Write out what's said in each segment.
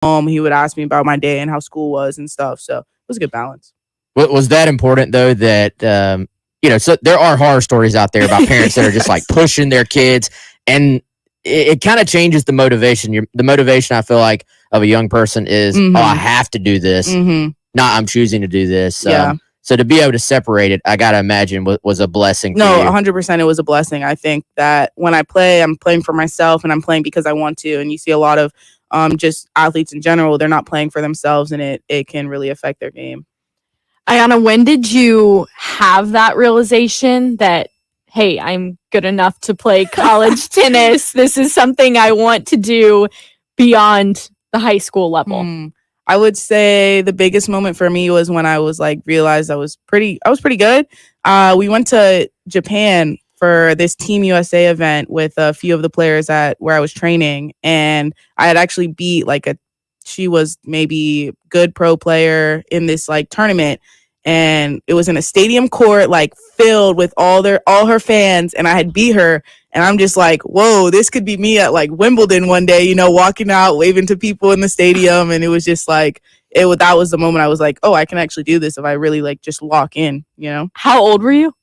home, he would ask me about my day and how school was and stuff. So it was a good balance. Was that important though? That so there are horror stories out there about parents that are just like pushing their kids, and it kind of changes the motivation. The motivation I feel like of a young person is, oh, I have to do this. Not I'm choosing to do this. Yeah. So to be able to separate it, I gotta imagine was a blessing. No, 100%, it was a blessing. I think that when I play, I'm playing for myself, and I'm playing because I want to. And you see a lot of just athletes in general, they're not playing for themselves, and it can really affect their game. Ayana, when did you have that realization that, hey, I'm good enough to play college tennis? This is something I want to do beyond the high school level. I would say the biggest moment for me was when I was like realized I was pretty good. We went to Japan for this Team USA event with a few of the players at where I was training, and I had actually beat she was maybe good pro player in this like tournament, and it was in a stadium court like filled with all her fans, and I had beat her. And I'm just like, whoa, this could be me at like Wimbledon one day, walking out, waving to people in the stadium. And it was just like, that was the moment I was like, oh, I can actually do this if I really like just lock in, How old were you?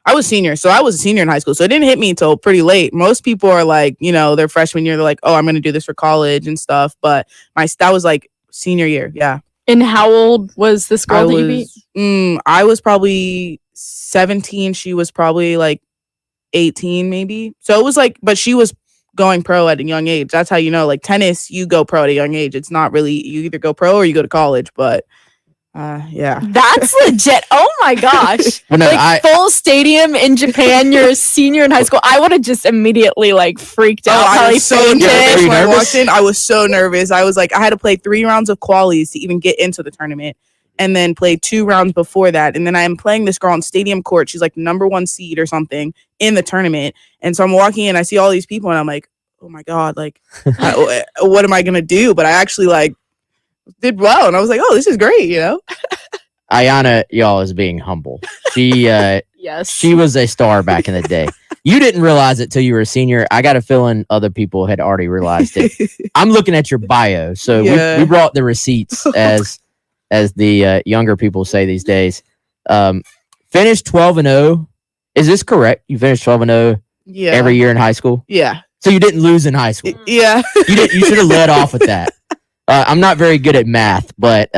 I was senior. So I was a senior in high school. So it didn't hit me until pretty late. Most people are like, their freshman year, they're like, oh, I'm going to do this for college and stuff. But that was like senior year. Yeah. And how old was this girl that you beat? I was probably 17. She was probably like 18 maybe. So it was like, but she was going pro at a young age. That's how like tennis, you go pro at a young age. It's not really, you either go pro or you go to college. But yeah. That's legit. Oh my gosh. Well, no, full stadium in Japan, you're a senior in high school. I would have just immediately like freaked out. I was so nervous when I walked in. I was so nervous. I was like, I had to play 3 rounds of qualies to even get into the tournament, and then play 2 rounds before that. And then I am playing this girl on stadium court. She's like number 1 seed or something in the tournament. And so I'm walking in, I see all these people, and I'm like, oh my God, like, what am I going to do? But I actually like did well. And I was like, oh, this is great, Ayana, y'all, is being humble. She, yes, she was a star back in the day. You didn't realize it till you were a senior. I got a feeling other people had already realized it. I'm looking at your bio. So we brought the receipts as the younger people say these days. Finished 12-0. Is this correct? You finished 12-0 every year in high school? Yeah. So you didn't lose in high school? Yeah. You should have led off with that. I'm not very good at math, but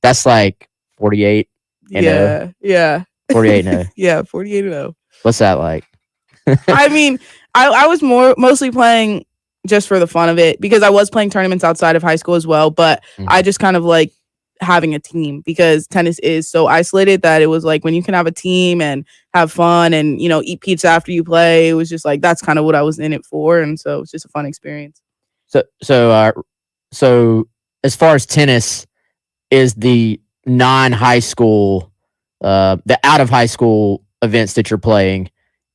that's like 48 and 0. Yeah. 48 and 0. Yeah, 48 and 0. What's that like? I mean, I was mostly playing just for the fun of it, because I was playing tournaments outside of high school as well, but I just kind of like having a team, because tennis is so isolated that it was like when you can have a team and have fun and eat pizza after you play, it was just like that's kind of what I was in it for, and so it's just a fun experience. So as far as tennis, is the non-high school, the out of high school events that you're playing,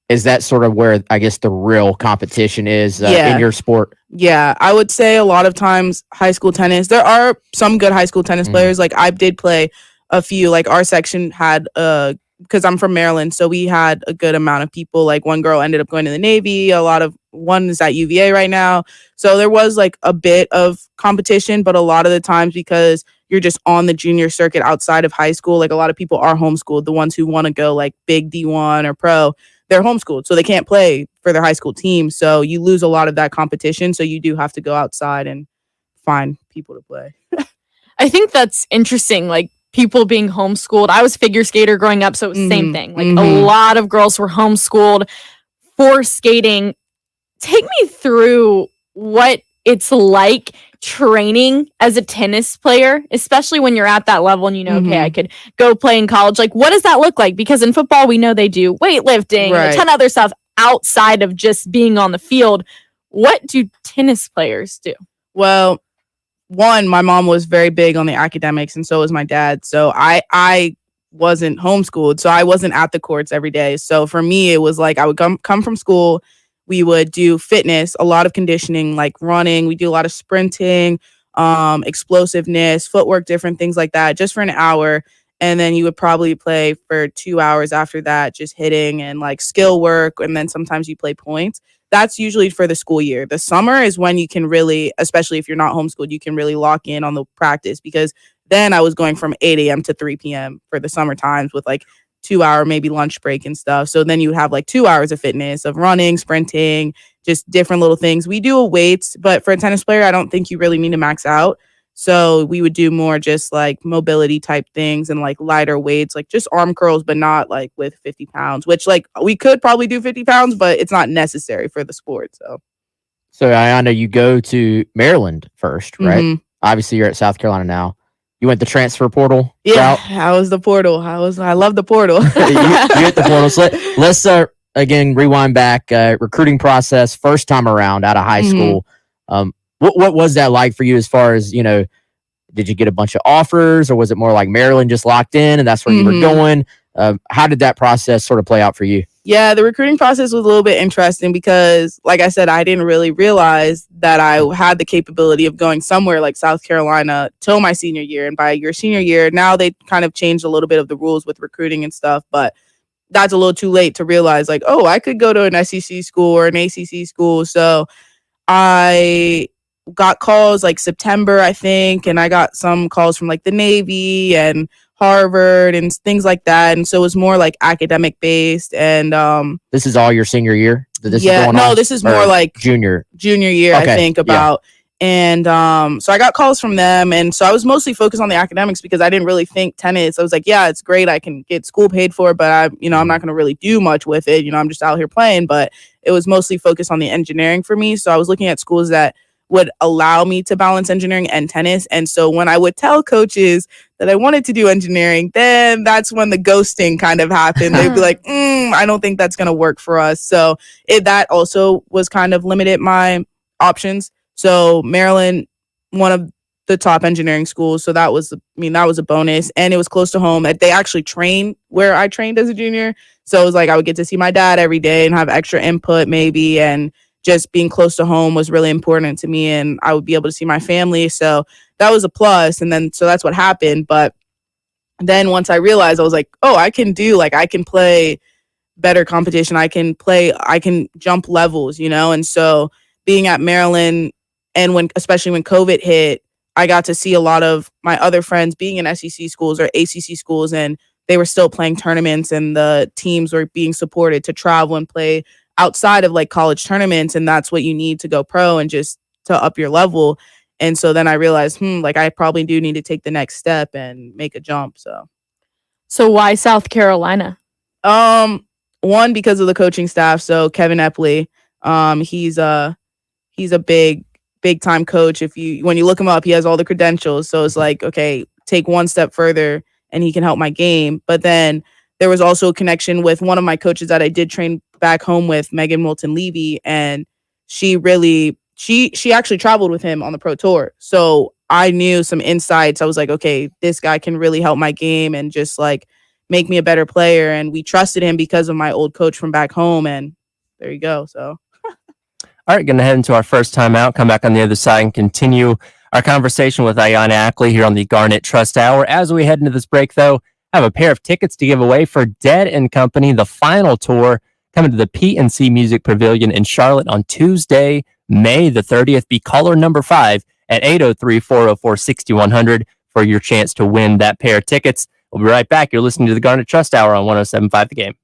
is that sort of where I guess the real competition is in your sport? Yeah, I would say a lot of times high school tennis, there are some good high school tennis players. Like I did play a few, like our section had, because I'm from Maryland, so we had a good amount of people. Like one girl ended up going to the Navy. One is at UVA right now. So there was like a bit of competition, but a lot of the times, because you're just on the junior circuit outside of high school, like a lot of people are homeschooled. The ones who want to go like big D1 or pro, they're homeschooled, so they can't play for their high school team. So you lose a lot of that competition. So you do have to go outside and find people to play. I think that's interesting. Like people being homeschooled. I was a figure skater growing up, so it was the same thing. Like a lot of girls were homeschooled for skating. Take me through what it's like training as a tennis player, especially when you're at that level and okay, I could go play in college. Like, what does that look like? Because in football, we know they do weightlifting and a ton of other stuff outside of just being on the field. What do tennis players do? Well, one, my mom was very big on the academics, and so was my dad. So I wasn't homeschooled, so I wasn't at the courts every day. So for me, it was like I would come from school. We would do fitness, a lot of conditioning, like running. We do a lot of sprinting, explosiveness, footwork, different things like that, just for an hour. And then you would probably play for 2 hours after that, just hitting and like skill work. And then sometimes you play points. that's usually for the school year. The summer is when you can really, especially if you're not homeschooled, you can really lock in on the practice, because then I was going from 8 a.m. to 3 p.m. for the summer times with like 2 hour maybe lunch break and stuff. So then you have like 2 hours of fitness, of running, sprinting, just different little things. We do a weights, but for a tennis player, I don't think you really need to max out. So we would do more just like mobility type things and like lighter weights, like just arm curls, but not like with 50 pounds, which like we could probably do 50 pounds, but it's not necessary for the sport. So Ayana, you go to Maryland first, right? Mm-hmm. Obviously you're at South Carolina now. You went the transfer portal? Yeah, I was the portal. I love the portal. you hit the portal. So let's again rewind back. Recruiting process, first time around out of high school. What was that like for you as far as, did you get a bunch of offers, or was it more like Maryland just locked in and that's where you were going? How did that process sort of play out for you? Yeah, the recruiting process was a little bit interesting because, like I said, I didn't really realize that I had the capability of going somewhere like South Carolina till my senior year. And by your senior year, now they kind of changed a little bit of the rules with recruiting and stuff, but that's a little too late to realize like, oh, I could go to an SEC school or an ACC school. So I got calls like September, I think, and I got some calls from like the Navy and Harvard and things like that. And so it was more like academic based. And this is all your senior year? This is more like junior year, okay. I think about. Yeah. And so I got calls from them. And so I was mostly focused on the academics because I didn't really think tennis. I was like, yeah, it's great. I can get school paid for, but I'm not going to really do much with it. I'm just out here playing. But it was mostly focused on the engineering for me. So I was looking at schools that would allow me to balance engineering and tennis. And so when I would tell coaches that I wanted to do engineering, then that's when the ghosting kind of happened. They'd be like, I don't think that's going to work for us. So that also was kind of limited my options. So Maryland, one of the top engineering schools. So that was a bonus, and it was close to home. They actually train where I trained as a junior. So it was like, I would get to see my dad every day and have extra input maybe. And just being close to home was really important to me, and I would be able to see my family. So that was a plus. And then, so that's what happened. But then once I realized, I was like, oh, I can play better competition. I can jump levels, And so being at Maryland, and especially when COVID hit, I got to see a lot of my other friends being in SEC schools or ACC schools, and they were still playing tournaments, and the teams were being supported to travel and play outside of like college tournaments. And that's what you need to go pro and just to up your level. And so then I realized, like I probably do need to take the next step and make a jump. So why South Carolina? One, because of the coaching staff. So Kevin Epley, he's a big time coach. When you look him up, he has all the credentials. So it's like, okay, take one step further and he can help my game. But then there was also a connection with one of my coaches that I did train back home with, Megan Moulton-Levy, and she actually traveled with him on the pro tour. So I knew some insights. I was like, okay, this guy can really help my game and just like make me a better player. And we trusted him because of my old coach from back home. And there you go. So. All right, going to head into our first time out, come back on the other side and continue our conversation with Ayana Akli here on the Garnet Trust Hour. As we head into this break, though, I have a pair of tickets to give away for Dead & Company, the final tour, coming to the P&C Music Pavilion in Charlotte on Tuesday, May the 30th. Be caller number 5 at 803-404-6100 for your chance to win that pair of tickets. We'll be right back. You're listening to the Garnet Trust Hour on 107.5 The Game.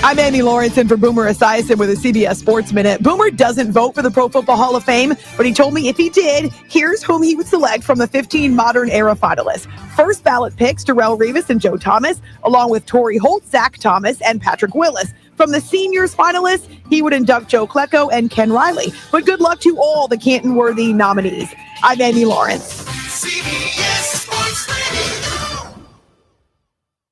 I'm Amy Lawrence in for Boomer Esiason with a CBS Sports Minute. Boomer doesn't vote for the Pro Football Hall of Fame, but he told me if he did, here's whom he would select from the 15 modern era finalists. First ballot picks, Darrelle Revis and Joe Thomas, along with Torrey Holt, Zach Thomas, and Patrick Willis. From the seniors finalists, he would induct Joe Klecko and Ken Riley. But good luck to all the Canton-worthy nominees. I'm Amy Lawrence. CBS Sports Radio.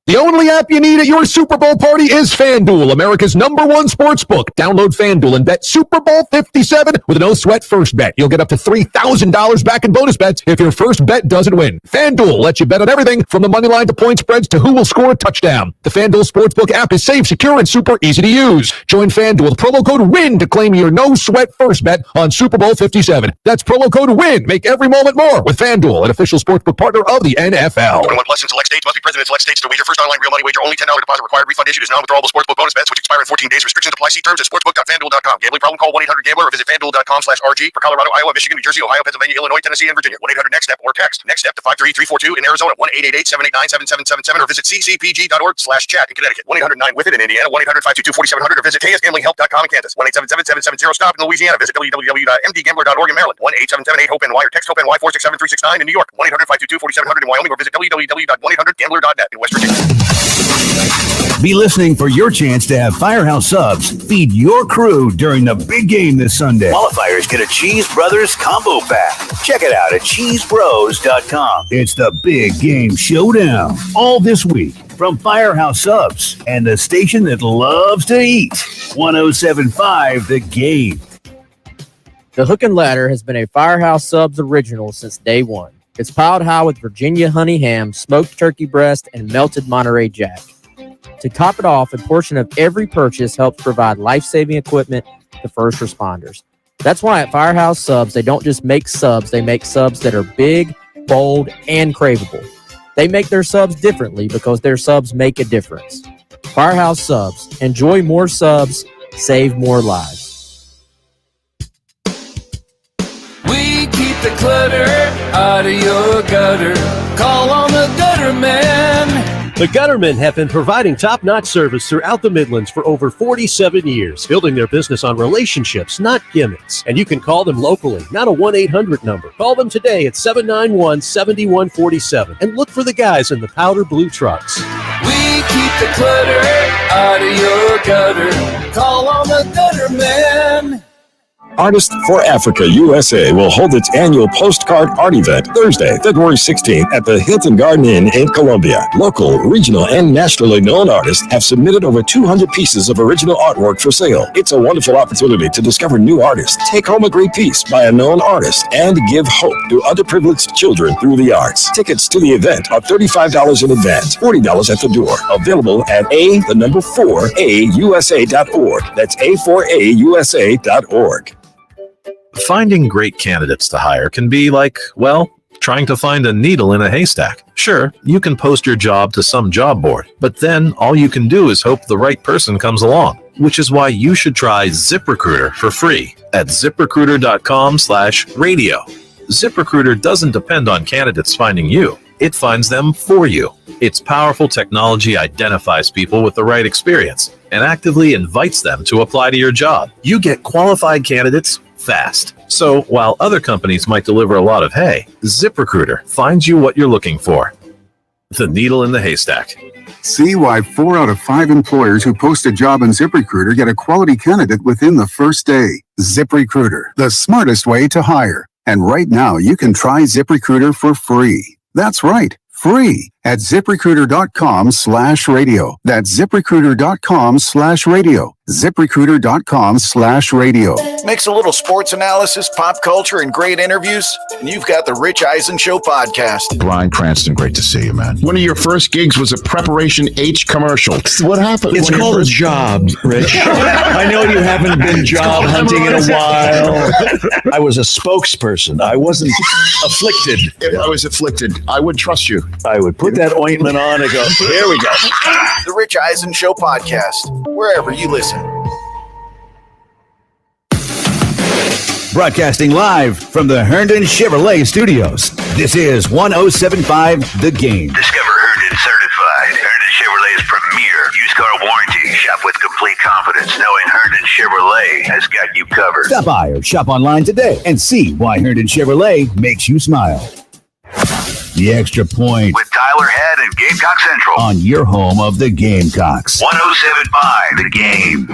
The only app you need at your Super Bowl party is FanDuel, America's #1 sportsbook. Download FanDuel and bet Super Bowl 57 with a no-sweat first bet. You'll get up to $3,000 back in bonus bets if your first bet doesn't win. FanDuel lets you bet on everything from the money line to point spreads to who will score a touchdown. The FanDuel Sportsbook app is safe, secure, and super easy to use. Join FanDuel with promo code WIN to claim your no-sweat first bet on Super Bowl 57. That's promo code WIN. Make every moment more with FanDuel, an official sportsbook partner of the NFL. 21 plus in select states. Must be present in select states to wager. First online real money wager. Only $10 deposit required. Refund issued is non-withdrawable sportsbook bonus bets which expire in 14 days. Restrictions apply. See terms at sportsbook.fanduel.com. Gambling problem? Call 1-800-GAMBLER or visit fanduel.com/RG for Colorado, Iowa, Michigan, New Jersey, Ohio, Pennsylvania, Illinois, Tennessee, and Virginia. 1-800-NEXT-STEP or text NEXT STEP to 53342 in Arizona. 1-888-789-7777 or visit ccpg.org/chat in Connecticut. 1-800-9-WITH-IT in Indiana. 1-800-522-4700 or visit TSGamblingHelp.com in Kansas. 1-877-770-STOP in Louisiana. Visit www.mdgambler.org in Maryland. 1-877-8-HOPE-NY or text HOPE-NY 467-3669 in New York. 1-800-522-4700 in Wyoming or visit www.1-800-GAMBLER.net in West Virginia. Be listening for your chance to have Firehouse Subs feed your crew during the big game this Sunday. Qualifiers get a Cheese Brothers combo pack. Check it out at cheesebros.com. It's the big game showdown all this week from Firehouse Subs and the station that loves to eat. 107.5 The Game. The Hook and Ladder has been a Firehouse Subs original since day one. It's piled high with Virginia honey ham, smoked turkey breast, and melted Monterey Jack. To top it off, a portion of every purchase helps provide life-saving equipment to first responders. That's why at Firehouse Subs, they don't just make subs, they make subs that are big, bold, and craveable. They make their subs differently because their subs make a difference. Firehouse Subs. Enjoy more subs, save more lives. We keep the clutter out of your gutter. Call on the gutter man. The Guttermen have been providing top-notch service throughout the Midlands for over 47 years, building their business on relationships, not gimmicks. And you can call them locally, not a 1-800 number. Call them today at 791-7147 and look for the guys in the powder blue trucks. We keep the clutter out of your gutter. Call on the gutter man. Artists for Africa USA will hold its annual postcard art event Thursday, February 16th at the Hilton Garden Inn in Columbia. Local, regional, and nationally known artists have submitted over 200 pieces of original artwork for sale. It's a wonderful opportunity to discover new artists, take home a great piece by a known artist, and give hope to underprivileged children through the arts. Tickets to the event are $35 in advance, $40 at the door. Available at A4AUSA.org. That's A4AUSA.org. Finding great candidates to hire can be like, well, trying to find a needle in a haystack. Sure, you can post your job to some job board, but then all you can do is hope the right person comes along, which is why you should try ZipRecruiter for free at ZipRecruiter.com/radio. ZipRecruiter doesn't depend on candidates finding you. It finds them for you. Its powerful technology identifies people with the right experience and actively invites them to apply to your job. You get qualified candidates fast. So while other companies might deliver a lot of hay, ZipRecruiter finds you what you're looking for. The needle in the haystack. See why 4 out of 5 employers who post a job in ZipRecruiter get a quality candidate within the first day. ZipRecruiter, the smartest way to hire. And right now, you can try ZipRecruiter for free. That's right, free at ZipRecruiter.com/radio. That's ZipRecruiter.com/radio. ZipRecruiter.com/radio. Makes a little sports analysis, pop culture, and great interviews. And you've got the Rich Eisen Show podcast. Brian Cranston, great to see you, man. One of your first gigs was a Preparation H commercial. What happened? It's called a job, Rich. I know you haven't been job hunting in a while. I was a spokesperson. I wasn't afflicted. If I was afflicted, I would trust you. I would put that ointment on and go, here we go. The Rich Eisen Show podcast, wherever you listen. Broadcasting live from the Herndon Chevrolet Studios. This is 107.5 The Game. Discover Herndon Certified. Herndon Chevrolet's premier used car warranty. Shop with complete confidence knowing Herndon Chevrolet has got you covered. Stop by or shop online today and see why Herndon Chevrolet makes you smile. The Extra Point with Tyler Head and Gamecock Central on your home of the Gamecocks. 107.5 The Game.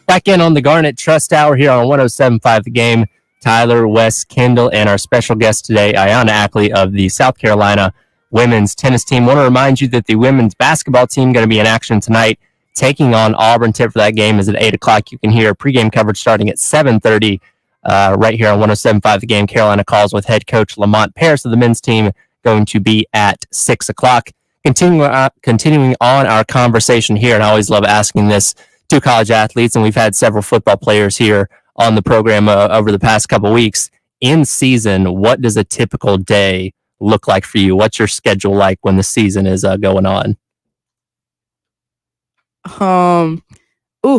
Back in on the Garnet Trust Hour here on 107.5 The Game. Tyler, Wes, Kendall, and our special guest today, Ayana Akli of the South Carolina women's tennis team. Want to remind you that the women's basketball team going to be in action tonight, taking on Auburn. Tip for that game is at 8 o'clock. You can hear pregame coverage starting at 7:30 right here on 107.5 The Game. Carolina Calls with head coach Lamont Paris of the men's team going to be at 6 o'clock. Continuing on our conversation here, and I always love asking this to college athletes, and we've had several football players here on the program over the past couple weeks. In season, what does a typical day look like for you? What's your schedule like when the season is going on?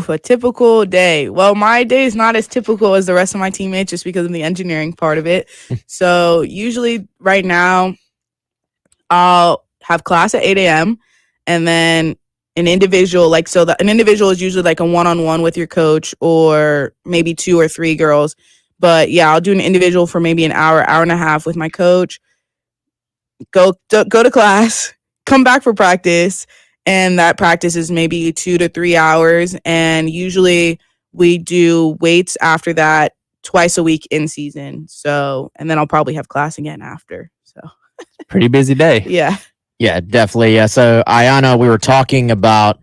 A typical day. Well, my day is not as typical as the rest of my teammates just because of the engineering part of it. So usually right now, I'll have class at 8 a.m. and then an individual, an individual is usually like a one-on-one with your coach or maybe 2 or 3 girls. But yeah, I'll do an individual for maybe an hour, hour and a half with my coach, go to class, come back for practice. And that practice is maybe 2 to 3 hours. And usually we do weights after that twice a week in season. So, and then I'll probably have class again after. So pretty busy day. Yeah. Yeah, definitely. Yeah. So Ayana, we were talking about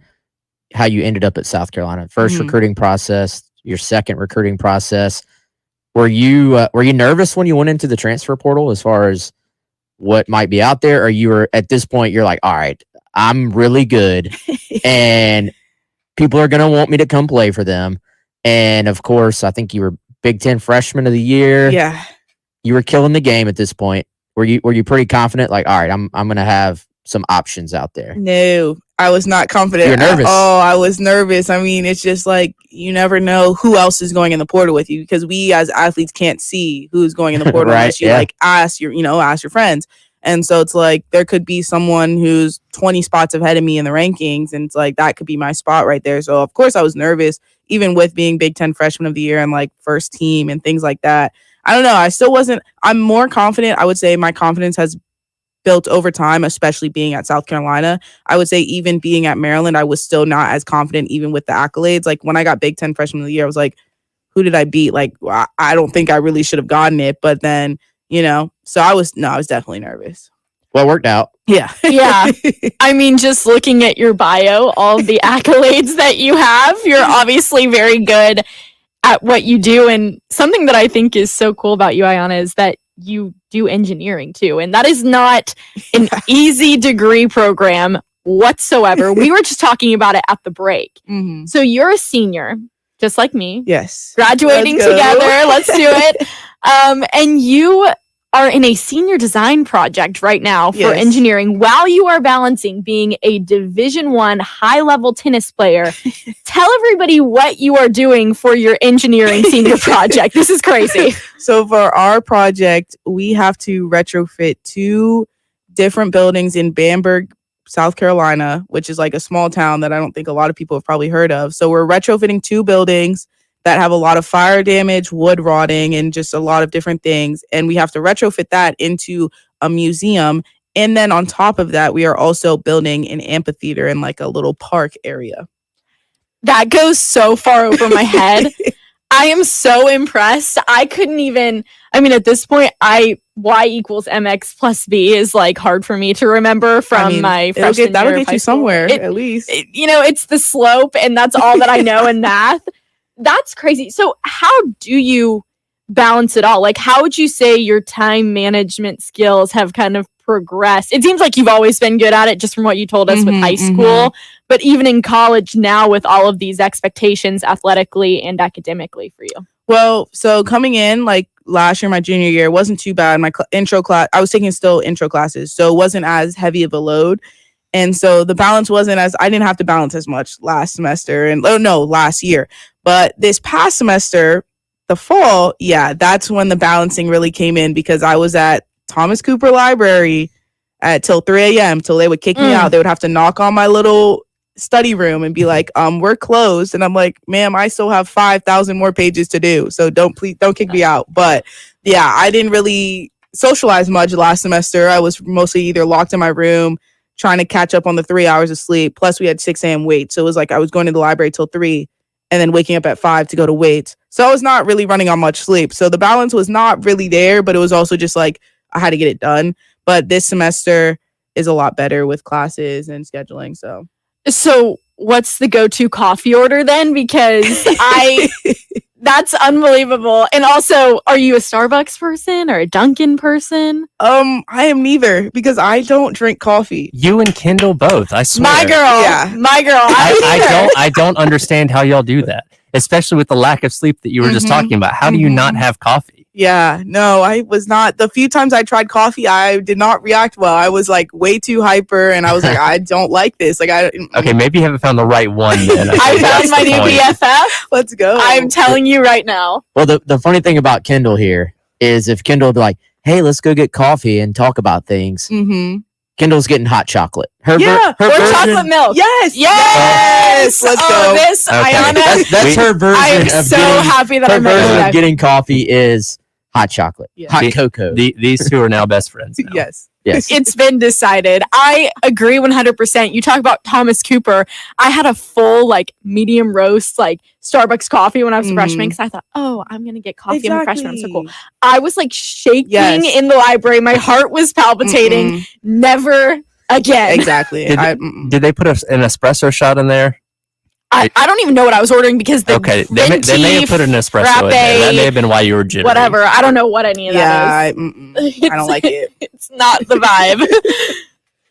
how you ended up at South Carolina. First recruiting process, your second recruiting process. Were you nervous when you went into the transfer portal as far as what might be out there? Or you were at this point, you're like, all right, I'm really good and people are going to want me to come play for them. And of course, I think you were Big Ten freshman of the year. Yeah. You were killing the game at this point. Were you pretty confident? Like, all right, I'm going to have some options out there. No, I was not confident. You were nervous. Oh, I was nervous. I mean, it's just like, you never know who else is going in the portal with you because we as athletes can't see who's going in the portal Right, unless you ask your friends. And so it's like there could be someone who's 20 spots ahead of me in the rankings. And it's like that could be my spot right there. So, of course, I was nervous, even with being Big Ten freshman of the year and like first team and things like that. I don't know. I still wasn't. I'm more confident. I would say my confidence has built over time, especially being at South Carolina. I would say even being at Maryland, I was still not as confident, even with the accolades. Like when I got Big Ten freshman of the year, I was like, who did I beat? Like, I don't think I really should have gotten it. But then, so I was definitely nervous. Well, it worked out. Yeah. Yeah. I mean, just looking at your bio, all of the accolades that you have, you're obviously very good at what you do. And something that I think is so cool about you, Ayana, is that you do engineering too. And that is not an easy degree program whatsoever. We were just talking about it at the break. Mm-hmm. So you're a senior, just like me. Yes. Graduating together. Let's do it. And you are in a senior design project right now for engineering while you are balancing being a Division I high-level tennis player. Tell everybody what you are doing for your engineering senior project. This is crazy. So for our project, we have to retrofit 2 different buildings in Bamberg, South Carolina, which is like a small town that I don't think a lot of people have probably heard of. So we're retrofitting 2 buildings that have a lot of fire damage, wood rotting, and just a lot of different things. And we have to retrofit that into a museum. And then on top of that, we are also building an amphitheater in like a little park area. That goes so far over my head. I am so impressed. I couldn't even, at this point, y equals mx plus b is like hard for me to remember from my freshman year. That'll get you somewhere, at least. It's the slope, and that's all that I know in math. That's crazy. So how do you balance it all? Like, how would you say your time management skills have kind of progressed? It seems like you've always been good at it just from what you told us with high school, but even in college now with all of these expectations athletically and academically for you. Well, so coming in like last year, my junior year, it wasn't too bad. My intro class, I was taking still intro classes, so it wasn't as heavy of a load. And so the balance wasn't I didn't have to balance as much last year. But this past semester, the fall, that's when the balancing really came in because I was at Thomas Cooper Library till 3 a.m. till they would kick me out. They would have to knock on my little study room and be like, we're closed. And I'm like, ma'am, I still have 5,000 more pages to do. So don't kick me out. But yeah, I didn't really socialize much last semester. I was mostly either locked in my room, trying to catch up on the 3 hours of sleep. Plus we had 6 a.m. weights. So it was like I was going to the library till 3 and then waking up at 5 to go to weights. So I was not really running on much sleep. So the balance was not really there, but it was also just like I had to get it done. But this semester is a lot better with classes and scheduling. So what's the go-to coffee order then? Because that's unbelievable. And also, are you a Starbucks person or a Dunkin' person? I am neither because I don't drink coffee. You and Kendall both, I swear. My girl. I don't understand how y'all do that, especially with the lack of sleep that you were just talking about. How do you not have coffee? Yeah, no, I was not. The few times I tried coffee, I did not react well. I was like way too hyper, and I was like, I don't like this. Like, Okay, maybe you haven't found the right one then. I found my new BFF. Let's go. I'm telling you right now. Well, the funny thing about Kendall here is if Kendall would be like, hey, let's go get coffee and talk about things. Mm-hmm. Kendall's getting hot chocolate. Or chocolate milk. Yes. Let's go. This, Ayana. That's her version I am of so getting, happy that her I'm ready. version of getting coffee is hot chocolate, hot cocoa. These two are now best friends. Now. Yes. It's been decided. I agree 100%. You talk about Thomas Cooper. I had a full like medium roast like Starbucks coffee when I was a freshman because I thought, oh, I'm gonna get coffee. I'm a freshman. I'm so cool. I was like shaking in the library. My heart was palpitating. Never again. Exactly. Did they put an espresso shot in there? I don't even know what I was ordering because they may have put an espresso in there. That may have been why you were jittery. Whatever. I don't know what any of that is. I don't like it. It's not the vibe.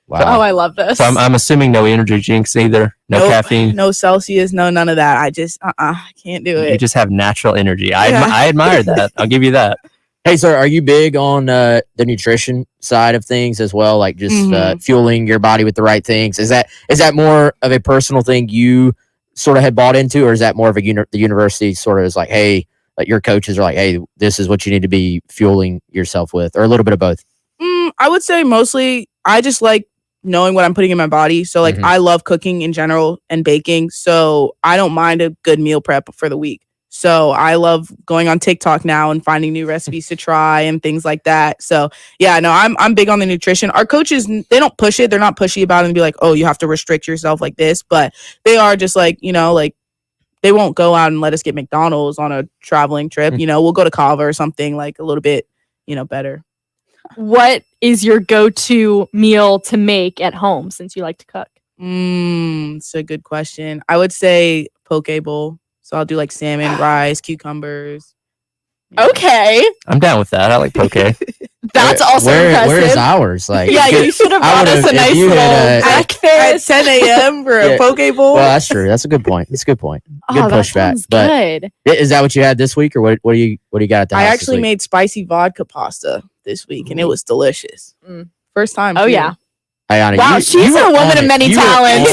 Wow. Oh, I love this. So I'm assuming no energy drinks either. No caffeine. No Celsius. No none of that. I just I can't do it. You just have natural energy. I admire that. I'll give you that. Hey, sir, are you big on the nutrition side of things as well? Like just fueling your body with the right things? Is that more of a personal thing you sort of had bought into, or is that more of the university sort of is like, hey, like your coaches are like, hey, this is what you need to be fueling yourself with, or a little bit of both? I would say mostly I just like knowing what I'm putting in my body. So like I love cooking in general and baking. So I don't mind a good meal prep for the week. So I love going on TikTok now and finding new recipes to try and things like that. So yeah, no, I'm big on the nutrition. Our coaches, they don't push it. They're not pushy about it and be like, oh, you have to restrict yourself like this. But they are just like, like they won't go out and let us get McDonald's on a traveling trip. We'll go to Cava or something like a little bit, better. What is your go-to meal to make at home since you like to cook? It's a good question. I would say poke bowl. So I'll do like salmon, rice, cucumbers. Okay. I'm down with that. I like poke. That's also impressive. Where is ours? Like, yeah, you should have brought us a nice little breakfast at 10 a.m. for a poke bowl. Well, that's true. That's a good point. It's a good point. Good pushback. Good. Is that what you had this week, or what do you got at the house? I actually made spicy vodka pasta this week, and it was delicious. First time. Oh, yeah. Ayana, wow, she's a woman of many talents.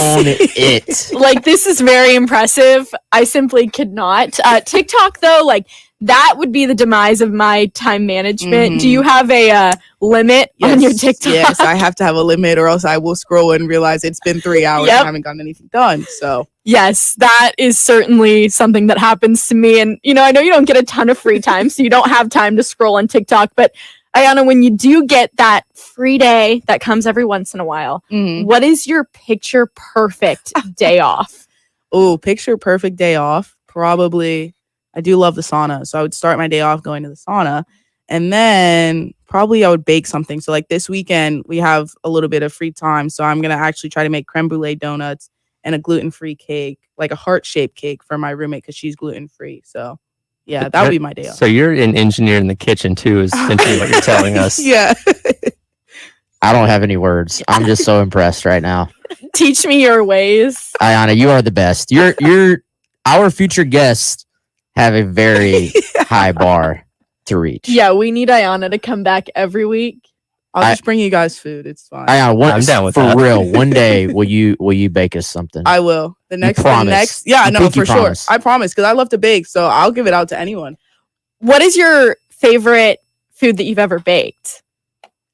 It. Like, this is very impressive. I simply could not. TikTok, though, like, that would be the demise of my time management. Do you have a limit on your TikTok? Yes, I have to have a limit, or else I will scroll and realize it's been 3 hours and I haven't gotten anything done. So yes, that is certainly something that happens to me. And, I know you don't get a ton of free time, so you don't have time to scroll on TikTok, but Ayana, when you do get that free day that comes every once in a while, what is your picture perfect day off? Oh, picture perfect day off. Probably, I do love the sauna. So I would start my day off going to the sauna, and then probably I would bake something. So like this weekend, we have a little bit of free time. So I'm going to actually try to make creme brulee donuts and a gluten-free cake, like a heart-shaped cake for my roommate because she's gluten-free. So yeah, that would be my day off. So you're an engineer in the kitchen too, is essentially what you're telling us. Yeah. I don't have any words. I'm just so impressed right now. Teach me your ways. Ayana, you are the best. You're our future guests have a very high bar to reach. Yeah, we need Ayana to come back every week. I'll just bring you guys food. It's fine. Ayana, I'm down with for that. real. One day, will you bake us something? I will. The next, You no, for sure. promise. I promise, because I love to bake, so I'll give it out to anyone. What is your favorite food that you've ever baked?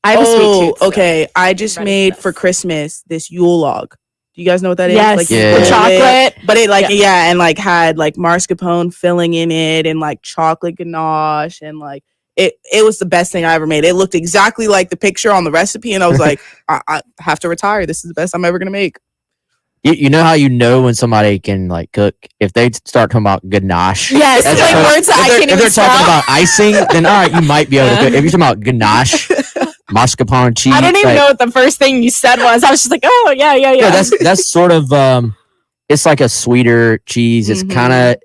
I have a sweet tooth. Okay. I just made for Christmas this Yule log. Do you guys know what that is? Yes, like the chocolate. But it and like had like mascarpone filling in it and like chocolate ganache and like it was the best thing I ever made. It looked exactly like the picture on the recipe, and I was like, I have to retire. This is the best I'm ever gonna make. You know how you know when somebody can like cook if they start talking about ganache. Yes, like words that I can't even If they're talking spell. about icing, then all right, you might be able to cook. If you're talking about ganache, mascarpone cheese, I don't even know what the first thing you said was. I was just like, oh yeah. Yeah, that's sort of it's like a sweeter cheese. It's kind of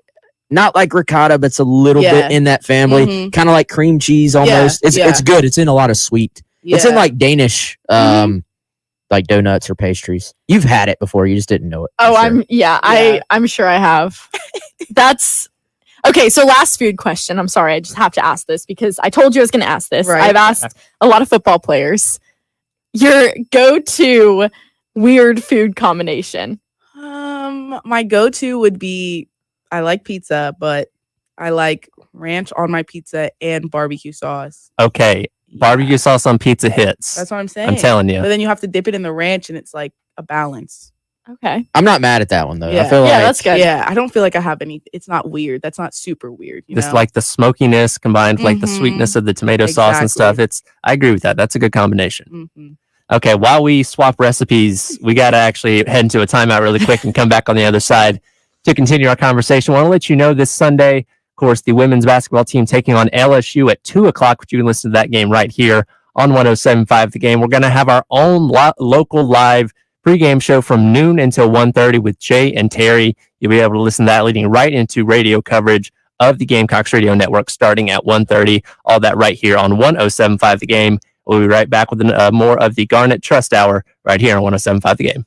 not like ricotta, but it's a little bit in that family. Kind of like cream cheese almost. It's good. It's in a lot of sweet. It's in like Danish like donuts or pastries. You've had it before, you just didn't know it. Oh, I'm sure I have. Okay, so last food question. I'm sorry, I just have to ask this because I told you I was going to ask this. Right. I've asked a lot of football players. Your go-to weird food combination? My go-to would be, I like pizza, but I like ranch on my pizza and barbecue sauce. Okay, barbecue sauce on pizza hits. That's what I'm saying. I'm telling you. But then you have to dip it in the ranch, and it's like a balance. Okay. I'm not mad at that one though. Yeah, I feel like that's good. Yeah, I don't feel like I have any. It's not weird. That's not super weird. You Just know? like the smokiness combined with like the sweetness of the tomato sauce and stuff. I agree with that. That's a good combination. Okay, while we swap recipes, we got to actually head into a timeout really quick and come back on the other side to continue our conversation. I want to let you know this Sunday, of course, the women's basketball team taking on LSU at 2 o'clock, which you can listen to that game right here on 107.5 The Game. We're going to have our own local live pregame show from noon until 1:30 with Jay and Terry. You'll be able to listen to that leading right into radio coverage of the Gamecocks radio network starting at 1:30. All that right here on 107.5 The Game. We'll be right back with more of the Garnet Trust Hour right here on 107.5 The Game.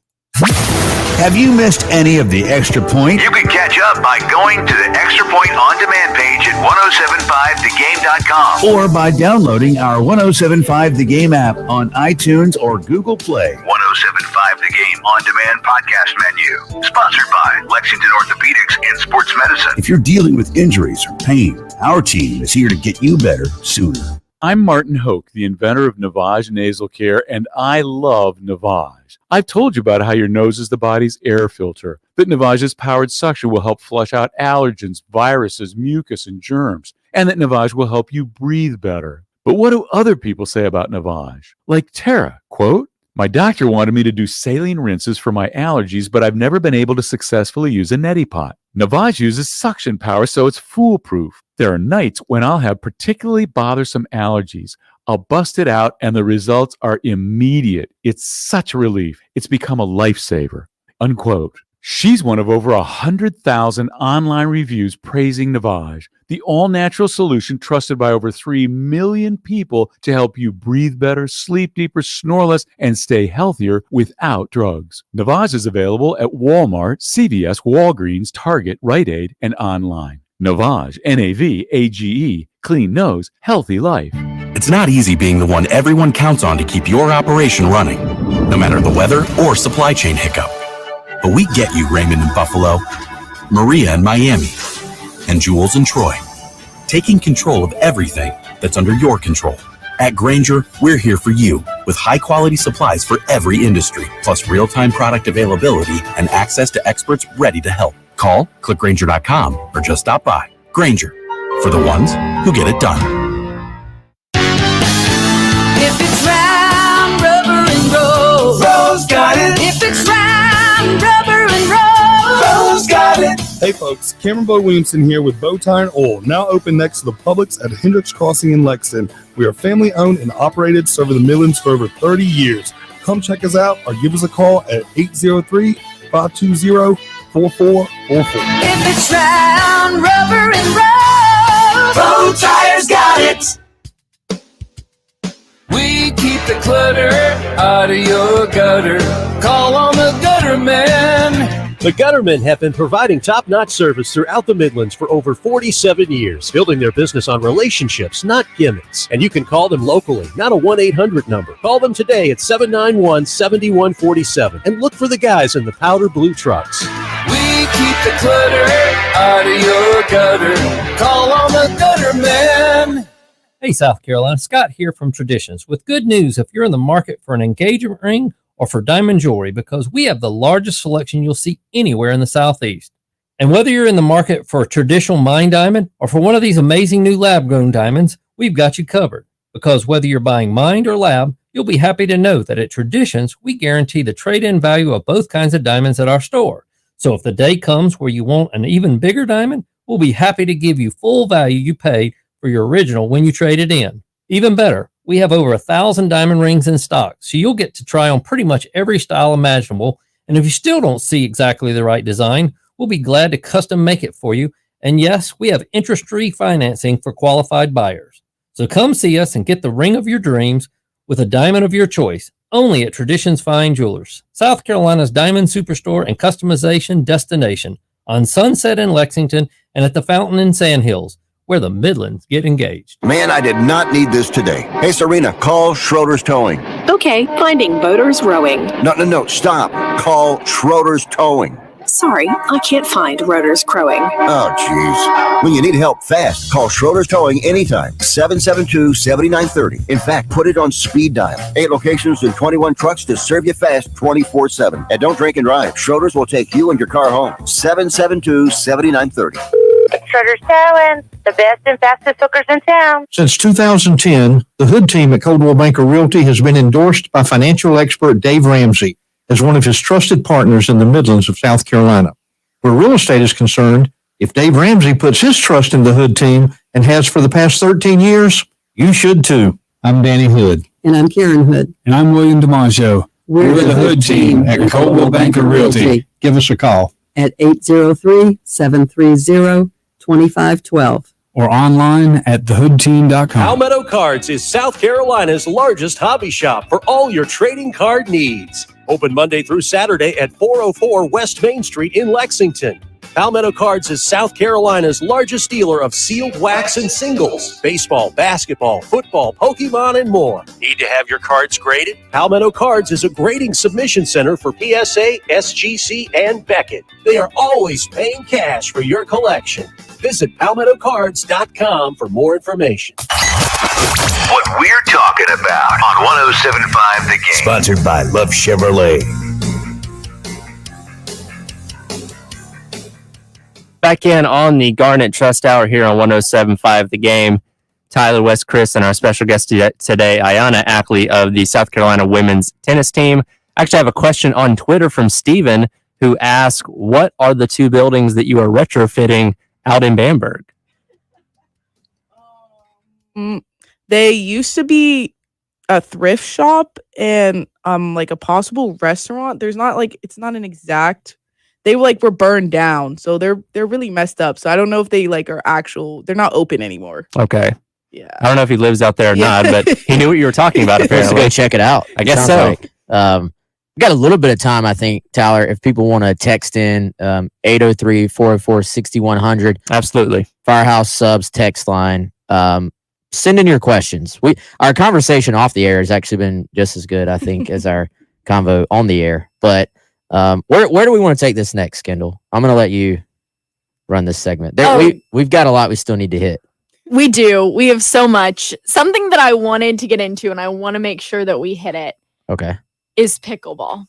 Have you missed any of the Extra Point? You can catch up by going to the Extra Point On Demand page at 1075thegame.com. Or by downloading our 1075 The Game app on iTunes or Google Play. 1075 The Game On Demand podcast menu. Sponsored by Lexington Orthopedics and Sports Medicine. If you're dealing with injuries or pain, our team is here to get you better sooner. I'm Martin Hoke, the inventor of Navage Nasal Care, and I love Navage. I've told you about how your nose is the body's air filter, that Navage's powered suction will help flush out allergens, viruses, mucus, and germs, and that Navage will help you breathe better. But what do other people say about Navage? Like Tara, quote, "My doctor wanted me to do saline rinses for my allergies, but I've never been able to successfully use a neti pot. Navage uses suction power, so it's foolproof. There are nights when I'll have particularly bothersome allergies. I'll bust it out, and the results are immediate. It's such a relief. It's become a lifesaver." Unquote. She's one of over 100,000 online reviews praising Navage, the all-natural solution trusted by over 3 million people to help you breathe better, sleep deeper, snore less, and stay healthier without drugs. Navage is available at Walmart, CVS, Walgreens, Target, Rite Aid, and online. Navage, Navage, clean nose, healthy life. It's not easy being the one everyone counts on to keep your operation running, no matter the weather or supply chain hiccup. But we get you, Raymond in Buffalo, Maria in Miami, and Jules in Troy, taking control of everything that's under your control. At Grainger, we're here for you with high-quality supplies for every industry, plus real-time product availability and access to experts ready to help. Call, click Grainger.com, or just stop by. Grainger, for the ones who get it done. If it's round, rubber, and roll, Rose got it. If it's round, rubber, and roll, Rose got it. Hey folks, Cameron Boyd Williamson here with Bow Tie and Oil, now open next to the Publix at Hendricks Crossing in Lexington. We are family owned and operated, serving the Midlands for over 30 years. Come check us out or give us a call at 803-520-4444. If it's round, rubber, and roll, Bow Tires got it. We keep the clutter out of your gutter. Call on the gutter man. The Guttermen have been providing top-notch service throughout the Midlands for over 47 years, building their business on relationships, not gimmicks. And you can call them locally, not a 1-800 number. Call them today at 791-7147 and look for the guys in the powder blue trucks. We keep the clutter out of your gutter. Call on the gutter man. Hey, South Carolina, Scott here from Traditions with good news if you're in the market for an engagement ring or for diamond jewelry, because we have the largest selection you'll see anywhere in the Southeast. And whether you're in the market for a traditional mine diamond or for one of these amazing new lab-grown diamonds, we've got you covered. Because whether you're buying mined or lab, you'll be happy to know that at Traditions, we guarantee the trade-in value of both kinds of diamonds at our store. So if the day comes where you want an even bigger diamond, we'll be happy to give you full value you paid for your original when you trade it in. Even better, we have over 1,000 diamond rings in stock, so you'll get to try on pretty much every style imaginable. And if you still don't see exactly the right design, we'll be glad to custom make it for you. And yes, we have interest-free financing for qualified buyers. So come see us and get the ring of your dreams with a diamond of your choice, only at Traditions Fine Jewelers, South Carolina's diamond superstore and customization destination on Sunset in Lexington, and at the Fountain in Sand Hills, where the Midlands get engaged. Man, I did not need this today. Hey, Serena, call Schroeder's Towing. Okay, finding boaters rowing. No, stop. Call Schroeder's Towing. Sorry, I can't find rotors crowing. Oh, jeez. When you need help fast, call Schroeder's Towing anytime. 772-7930. In fact, put it on speed dial. 8 locations and 21 trucks to serve you fast 24/7. And don't drink and drive. Schroeder's will take you and your car home. 772-7930. Schroeder's Towing, the best and fastest hookers in town. Since 2010, the Hood team at Coldwell Banker Realty has been endorsed by financial expert Dave Ramsey as one of his trusted partners in the Midlands of South Carolina. Where real estate is concerned, if Dave Ramsey puts his trust in the Hood team and has for the past 13 years, you should too. I'm Danny Hood. And I'm Karen Hood. And I'm William DiMaggio. We're the Hood team at Coldwell Banker Realty. Give us a call at 803-730-2512. Or online at thehoodteam.com. Palmetto Cards is South Carolina's largest hobby shop for all your trading card needs. Open Monday through Saturday at 404 West Main Street in Lexington. Palmetto Cards is South Carolina's largest dealer of sealed wax and singles, baseball, basketball, football, Pokemon, and more. Need to have your cards graded? Palmetto Cards is a grading submission center for PSA, SGC, and Beckett. They are always paying cash for your collection. Visit PalmettoCards.com for more information. What we're talking about on 107.5 The Game. Sponsored by Love Chevrolet. Back in on the Garnet Trust Hour here on 107.5 The Game. Tyler, West, Chris, and our special guest today, Ayana Akli of the South Carolina women's tennis team. Actually, I have a question on Twitter from Steven, who asked, what are the 2 buildings that you are retrofitting out in Bamberg? They used to be a thrift shop and like a possible restaurant. There's not like, it's not an exact. They were burned down, so they're really messed up. So I don't know if they are actual. They're not open anymore. Okay. Yeah. I don't know if he lives out there or not, but he knew what you were talking about. Apparently, Let's go check it out. I guess so. We got a little bit of time, I think, Tyler. If people want to text in 803-404-6100. Absolutely. Firehouse Subs text line. Send in your questions. Our conversation off the air has actually been just as good, I think, as our convo on the air. But where do we want to take this next, Kendall? I'm going to let you run this segment. We've got a lot we still need to hit. We do. We have so much. Something that I wanted to get into, and I want to make sure that we hit it. Okay. Is pickleball.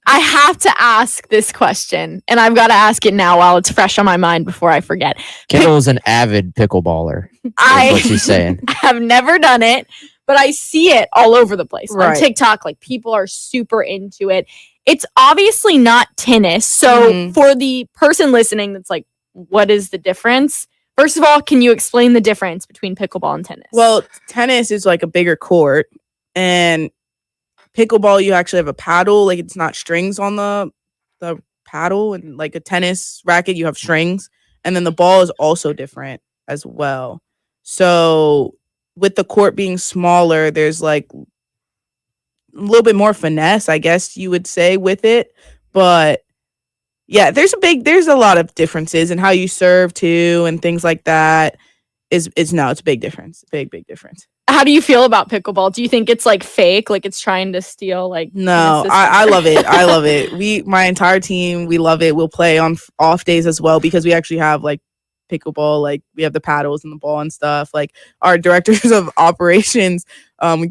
I have to ask this question, and I've got to ask it now while it's fresh on my mind before I forget. Kendall is an avid pickleballer. That's what she's saying. I have never done it, but I see it all over the place. Right. On TikTok, people are super into it. It's obviously not tennis. So for the person listening that's like, what is the difference? First of all, can you explain the difference between pickleball and tennis? Well, tennis is like a bigger court, and pickleball, you actually have a paddle. It's not strings on the paddle, and like a tennis racket, you have strings, and then the ball is also different as well. So with the court being smaller, there's a little bit more finesse, I guess you would say, with it. But yeah, there's a lot of differences in how you serve too, and things like that. It's a big difference. Big difference. How do you feel about pickleball? Do you think it's fake? It's trying to steal No, I love it. I love it. My entire team, we love it. We'll play on off days as well, because we actually have pickleball, we have the paddles and the ball and stuff. Our directors of operations,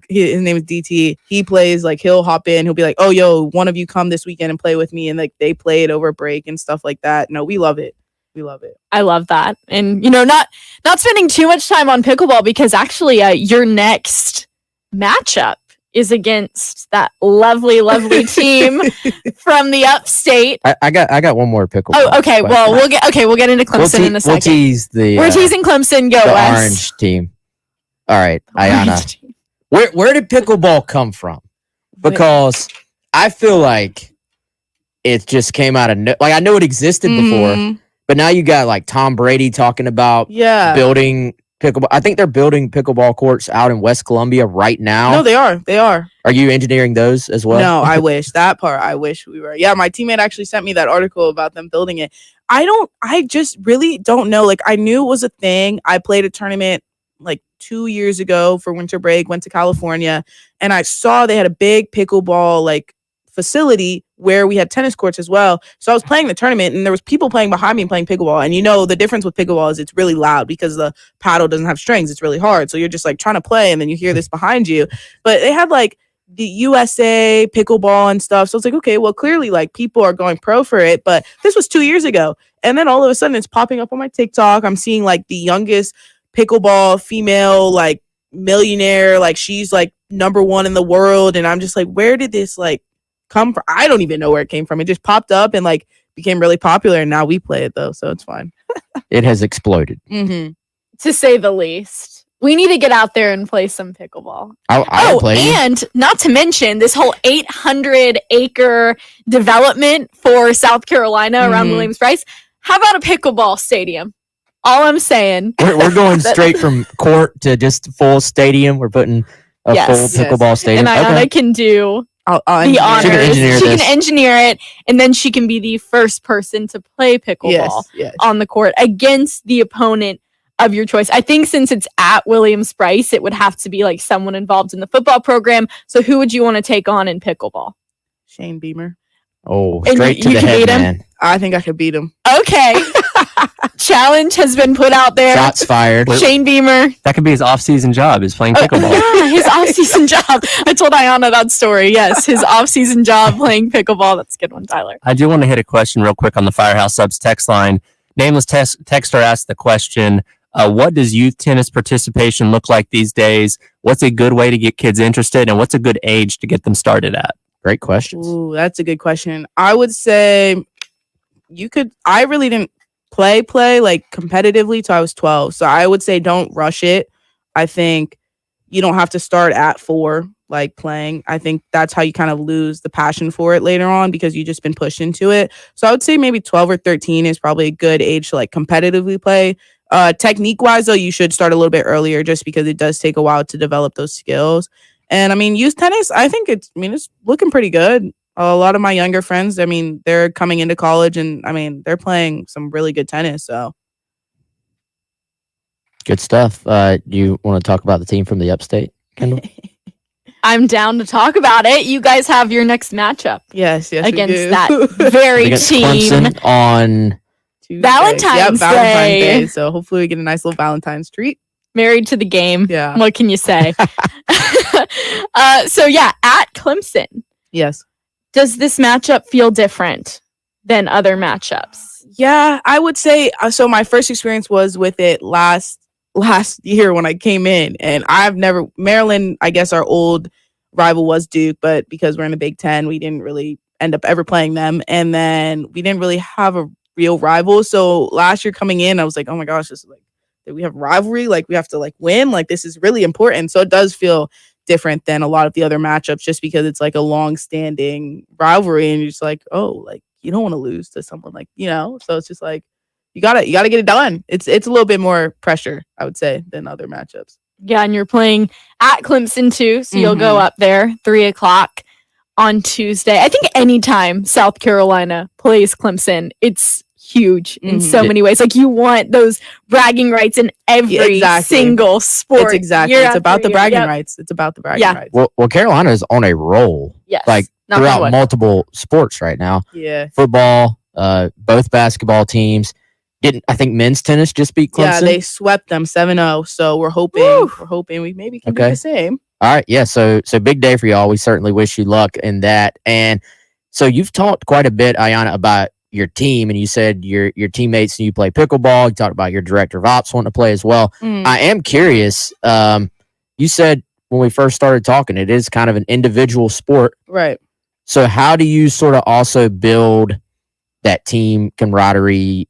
his name is DT. He plays, he'll hop in, he'll be like, oh, yo, one of you come this weekend and play with me, and they play it over break and stuff like that. No, we love it. We love it. I love that. And not spending too much time on pickleball, because actually your next matchup is against that lovely team from the upstate. I got one more pickleball. Oh, okay. question. Well, we'll get into Clemson in a second. We're teasing Clemson. Go the West. orange team. All right, Ayana. Where did pickleball come from? Because I feel like it just came out of I know it existed before, but now you got Tom Brady talking about building pickleball. I think they're building pickleball courts out in West Columbia right now. No, they are. They are. Are you engineering those as well? No, I wish that part. I wish we were. Yeah, my teammate actually sent me that article about them building it. I just really don't know. Like, I knew it was a thing. I played a tournament like 2 years ago for winter break, went to California, and I saw they had a big pickleball like facility where we had tennis courts as well. So I was playing the tournament and there was people playing behind me playing pickleball. And you know, the difference with pickleball is it's really loud because the paddle doesn't have strings. It's really hard. So you're just like trying to play and then you hear this behind you. But they had like the USA pickleball and stuff. So it's like, okay, well, clearly like people are going pro for it. But this was 2 years ago. And then all of a sudden it's popping up on my TikTok. I'm seeing like the youngest pickleball female like millionaire, like she's like #1 in the world. And I'm just like, where did this like come from? I don't even know where it came from. It just popped up and like became really popular, and now we play it though, so it's fine. It has exploded, to say the least. We need to get out there and play some pickleball. I'll play. And not to mention this whole 800-acre development for South Carolina around Williams-Brice. How about a pickleball stadium? All I'm saying. We're going straight from court to just full stadium. We're putting a full pickleball stadium. And Ayana can do the honors. She can engineer it, and then she can be the first person to play pickleball on the court against the opponent of your choice. I think since it's at Williams-Brice, it would have to be like someone involved in the football program. So who would you want to take on in pickleball? Shane Beamer. Oh, straight to the head, man. I think I could beat him. Okay. Challenge has been put out there. Shots fired. Shane Beamer. That could be his off-season job, is playing pickleball. Yeah, his off-season job. I told Ayana that story. Yes, his off-season job playing pickleball. That's a good one, Tyler. I do want to hit a question real quick on the Firehouse Subs text line. Nameless texter asked the question, what does youth tennis participation look like these days? What's a good way to get kids interested, and what's a good age to get them started at? Great questions. Ooh, that's a good question. I would say I really didn't play like competitively till I was 12. So I would say don't rush it. I think you don't have to start at 4 like playing. I think that's how you kind of lose the passion for it later on because you just been pushed into it. So I would say maybe 12 or 13 is probably a good age to like competitively play. Technique wise though, you should start a little bit earlier just because it does take a while to develop those skills. And I mean, youth tennis, I think it's looking pretty good. A lot of my younger friends, I mean, they're coming into college and I mean, they're playing some really good tennis. So good stuff. You want to talk about the team from the upstate, Kendall? I'm down to talk about it. You guys have your next matchup. Yes, against that very against team Clemson on Tuesday. Valentine's Day. So hopefully we get a nice little Valentine's treat. Married to the game. Yeah. What can you say? So yeah, at Clemson. Yes. Does this matchup feel different than other matchups? Yeah, I would say so. My first experience was with it last year when I came in, and Maryland, I guess our old rival was Duke, but because we're in the Big Ten, we didn't really end up ever playing them. And then we didn't really have a real rival. So last year coming in, I was like, oh my gosh, this is like, that we have rivalry. Like we have to like win. Like this is really important. So it does feel different than a lot of the other matchups just because it's like a long-standing rivalry and you're just like, oh, like you don't want to lose to someone like, so it's just like you gotta get it done. It's a little bit more pressure, I would say, than other matchups. Yeah, and you're playing at Clemson too, so you'll go up there 3:00 on Tuesday. I think anytime South Carolina plays Clemson, it's huge in so many ways. Like you want those bragging rights in every single sport. It's about the bragging rights. It's about the bragging rights. Well, Carolina is on a roll. Yes. Like throughout multiple sports right now. Yeah. Football, both basketball teams. I think men's tennis just beat Clemson? Yeah, they swept them 7-0. So we're hoping we maybe can do the same. All right. Yeah. So big day for y'all. We certainly wish you luck in that. And so you've talked quite a bit, Ayana, about your team, and you said your teammates and you play pickleball. You talked about your director of ops wanting to play as well. I am curious. You said when we first started talking, it is kind of an individual sport. Right. So how do you sort of also build that team camaraderie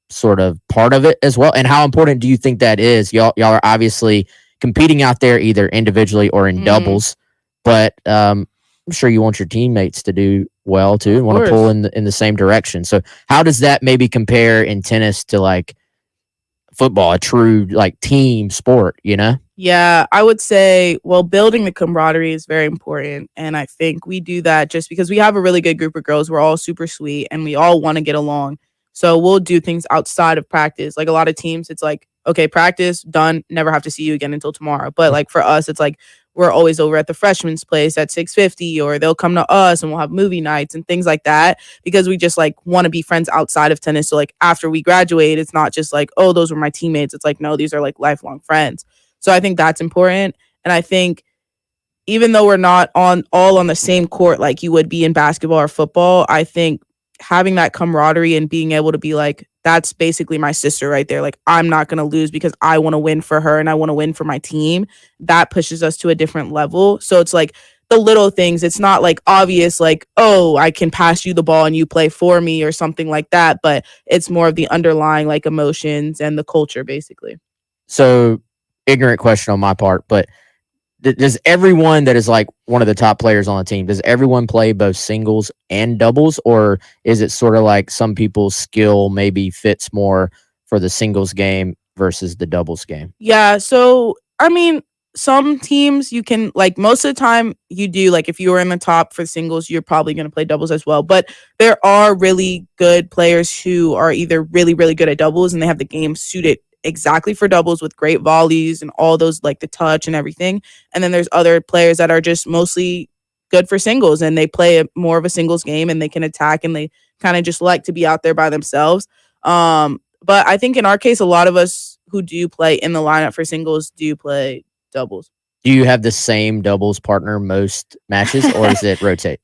sort of part of it as well? And how important do you think that is? Y'all are obviously competing out there either individually or in doubles, but I'm sure you want your teammates to do well too and want to pull in the same direction. So how does that maybe compare in tennis to like football, a true like team sport, you know? Yeah, I would say, well, building the camaraderie is very important. And I think we do that just because we have a really good group of girls. We're all super sweet and we all want to get along. So we'll do things outside of practice. Like a lot of teams, it's like, okay, practice, done, never have to see you again until tomorrow. But like for us, it's like we're always over at the freshman's place at 6:50, or they'll come to us and we'll have movie nights and things like that because we just like want to be friends outside of tennis. So like after we graduate, it's not just like, oh, those were my teammates. It's like, no, these are like lifelong friends. So I think that's important. And I think even though we're not all on the same court like you would be in basketball or football, I think having that camaraderie and being able to be like, that's basically my sister right there. Like, I'm not going to lose because I want to win for her and I want to win for my team. That pushes us to a different level. So it's like the little things. It's not like obvious, like, oh, I can pass you the ball and you play for me or something like that. But it's more of the underlying like emotions and the culture, basically. So, ignorant question on my part, but does everyone that is like one of the top players on the team, does everyone play both singles and doubles, or is it sort of like some people's skill maybe fits more for the singles game versus the doubles game? Yeah, so I mean, some teams you can, like, most of the time you do, like, if you were in the top for singles, you're probably going to play doubles as well. But there are really good players who are either really, really good at doubles and they have the game suited exactly for doubles with great volleys and all those, like the touch and everything. And then there's other players that are just mostly good for singles and they play more of a singles game and they can attack and they kind of just like to be out there by themselves. But I think in our case, a lot of us who do play in the lineup for singles do play doubles. Do you have the same doubles partner most matches, or does it rotate?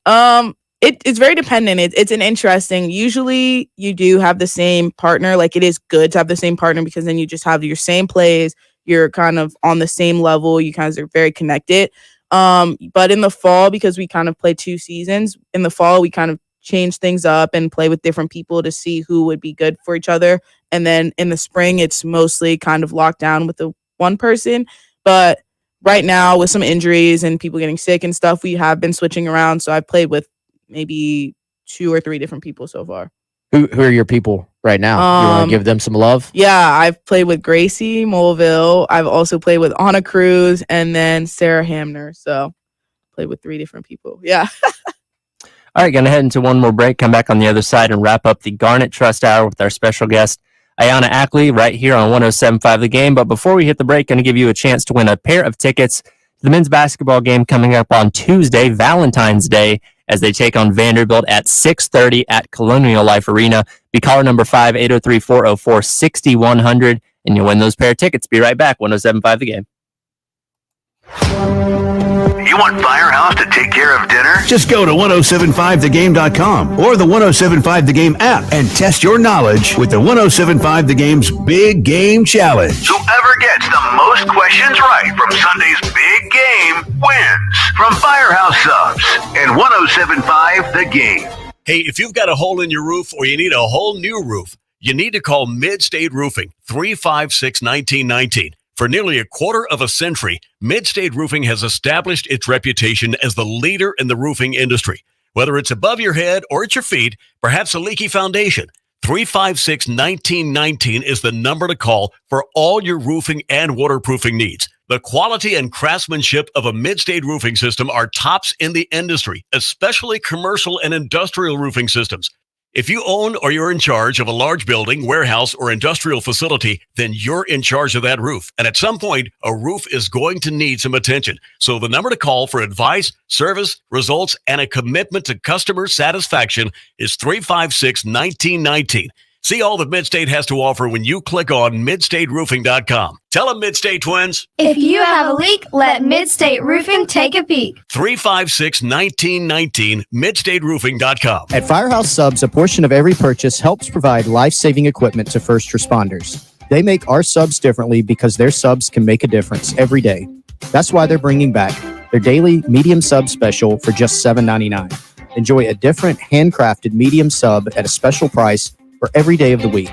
It's very dependent. It's an interesting. Usually, you do have the same partner. Like, it is good to have the same partner because then you just have your same plays. You're kind of on the same level. You guys are very connected. But in the fall, because we kind of play 2 seasons, in the fall we kind of change things up and play with different people to see who would be good for each other. And then in the spring, it's mostly kind of locked down with the one person. But right now, with some injuries and people getting sick and stuff, we have been switching around. So I've played with maybe 2 or 3 different people so far. Who are your people right now? You want to give them some love? Yeah, I've played with Gracie Mulville. I've also played with Anna Cruz and then Sarah Hamner. So played with 3 different people. Yeah. All right, going to head into one more break, come back on the other side and wrap up the Garnet Trust Hour with our special guest, Ayana Akli, right here on 107.5 The Game. But before we hit the break, going to give you a chance to win a pair of tickets to the men's basketball game coming up on Tuesday, Valentine's Day, as they take on Vanderbilt at 6:30 at Colonial Life Arena. Be caller number 5, 803-404-6100, and you'll win those pair of tickets. Be right back, 107.5 The Game. You want Firehouse to take care of dinner? Just go to 1075thegame.com or the 1075 The Game app and test your knowledge with the 1075 The Game's Big Game Challenge. Whoever gets the most questions right from Sunday's big game wins from Firehouse Subs and 1075 The Game. Hey, if you've got a hole in your roof or you need a whole new roof, you need to call Mid-State Roofing, 356-1919. For nearly a quarter of a century, Mid-State Roofing has established its reputation as the leader in the roofing industry. Whether it's above your head or at your feet, perhaps a leaky foundation, 356-1919 is the number to call for all your roofing and waterproofing needs. The quality and craftsmanship of a Mid-State roofing system are tops in the industry, especially commercial and industrial roofing systems. If you own or you're in charge of a large building, warehouse, or industrial facility, then you're in charge of that roof. And at some point, a roof is going to need some attention. So the number to call for advice, service, results, and a commitment to customer satisfaction is 356-1919. See all that Mid-State has to offer when you click on midstateroofing.com. Tell them, Mid-State twins. If you have a leak, let Mid-State Roofing take a peek. 356-1919, midstateroofing.com. At Firehouse Subs, a portion of every purchase helps provide life-saving equipment to first responders. They make our subs differently because their subs can make a difference every day. That's why they're bringing back their daily medium sub special for just $7.99. Enjoy a different handcrafted medium sub at a special price for every day of the week.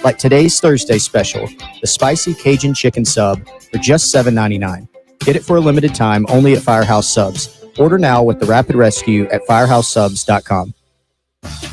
Like today's Thursday special, the spicy Cajun chicken sub for just $7.99. Get it for a limited time only at Firehouse Subs. Order now with the Rapid Rescue at firehousesubs.com.